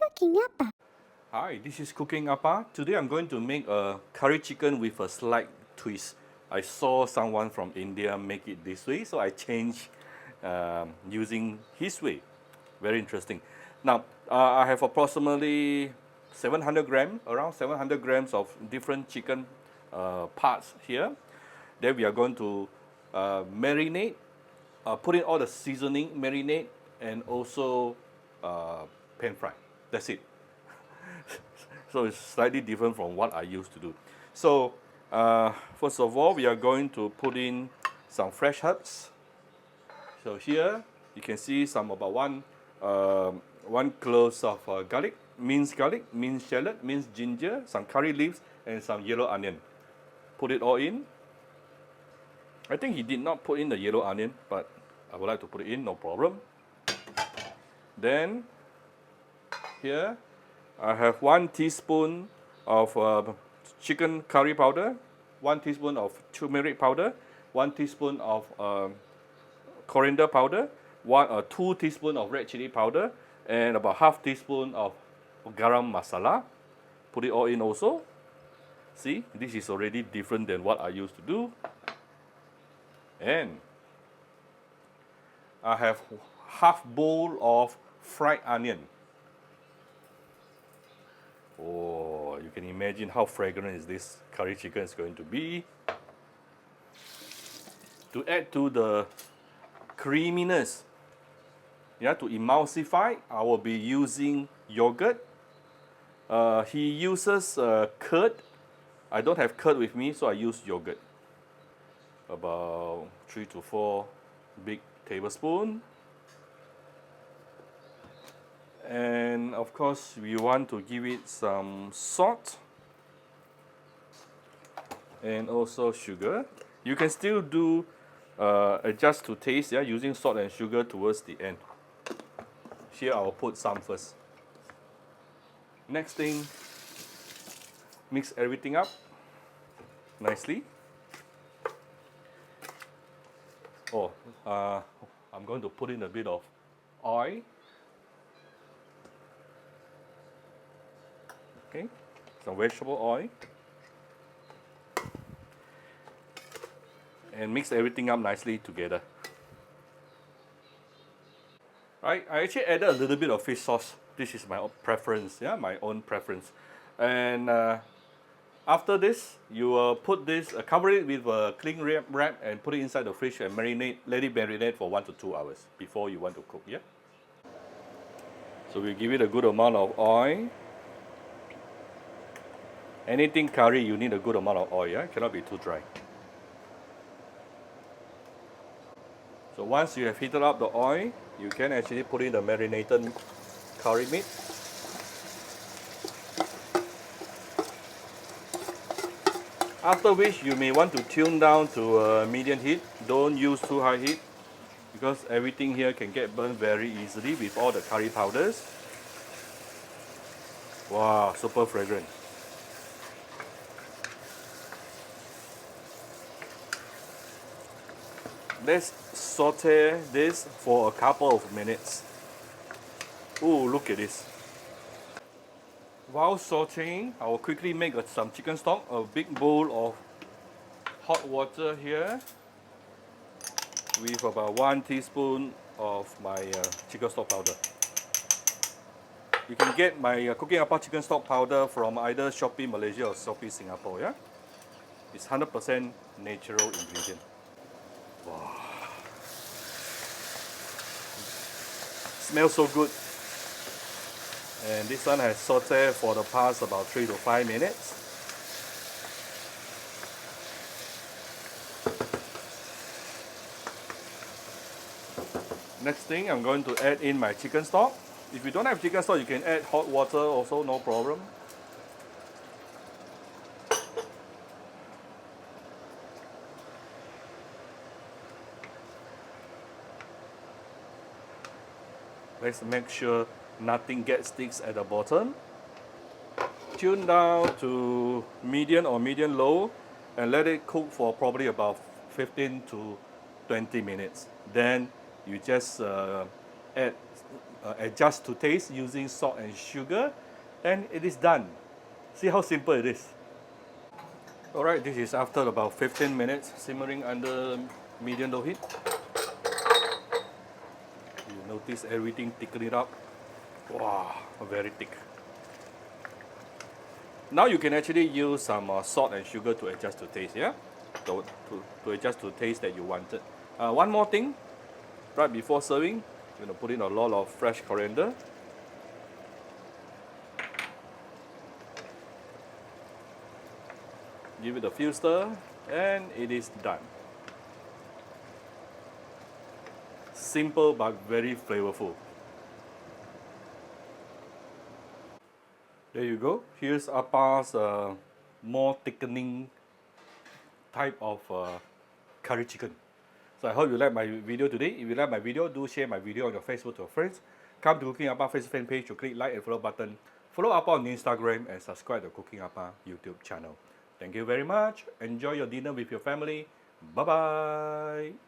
Cooking Appa. Hi, this is Cooking Appa. Today I'm going to make a curry chicken with a slight twist. I saw someone from India make it this way, so I changed using his way. Very interesting. Now, I have approximately 700 grams, around 700 grams of different chicken parts here. Then we are going to marinate, put in all the seasoning, marinate, and also pan fry. That's it. So it's slightly different from what I used to do. So first of all, we are going to put in some fresh herbs. So here you can see some about one clove of garlic, minced shallot, minced ginger, some curry leaves, and some yellow onion. Put it all in. I think he did not put in the yellow onion, but I would like to put it in, no problem. Then here I have 1 teaspoon of chicken curry powder, 1 teaspoon of turmeric powder, 1 teaspoon of coriander powder, 2 teaspoons of red chili powder, and about half teaspoon of garam masala. Put it all in also. See, this is already different than what I used to do. And I have half bowl of fried onion. Oh, you can imagine how fragrant is this curry chicken is going to be. To add to the creaminess, to emulsify, I will be using yogurt. He uses curd. I don't have curd with me, so I use yogurt. About 3 to 4 big tablespoons. And of course, we want to give it some salt and also sugar. You can still do adjust to taste, using salt and sugar towards the end. Here I will put some first. Next thing, mix everything up nicely. Oh, I'm going to put in a bit of oil. Okay, some vegetable oil. And mix everything up nicely together. Right, I actually added a little bit of fish sauce. This is my preference, my own preference. And after this, you will put this, cover it with a cling wrap and put it inside the fridge and marinate, let it marinate for 1 to 2 hours before you want to cook, So we give it a good amount of oil. Anything curry, you need a good amount of oil, It cannot be too dry. So once you have heated up the oil, you can actually put in the marinated curry meat. After which, you may want to tune down to medium heat. Don't use too high heat because everything here can get burned very easily with all the curry powders. Wow, super fragrant. Let's saute this for a couple of minutes. Oh, look at this. While sauteing, I will quickly make some chicken stock, a big bowl of hot water here with about 1 teaspoon of my chicken stock powder. You can get my Cooking Appa chicken stock powder from either Shopee Malaysia or Shopee Singapore, It's 100% natural ingredient. Wow. Smells so good. And this one has sauteed for the past about 3 to 5 minutes. Next thing, I'm going to add in my chicken stock. If you don't have chicken stock, you can add hot water also, no problem. Let's make sure nothing gets sticks at the bottom. Tune down to medium or medium low and let it cook for probably about 15 to 20 minutes. Then you just add adjust to taste using salt and sugar, and it is done. See how simple it is. Alright, this is after about 15 minutes simmering under medium low heat. You notice everything thickening up. Wow, very thick. Now you can actually use some salt and sugar to adjust to taste, yeah? To adjust to taste that you wanted. One more thing, right before serving, you're going to put in a lot of fresh coriander. Give it a few stir, and it is done. Simple but very flavorful. There you go. Here's Appa's more thickening type of curry chicken. So I hope you like my video today. If you like my video, do share my video on your Facebook to your friends. Come to Cooking Appa Facebook fan page to click like and follow button. Follow Appa on Instagram and subscribe to Cooking Appa YouTube channel. Thank you very much. Enjoy your dinner with your family. Bye bye.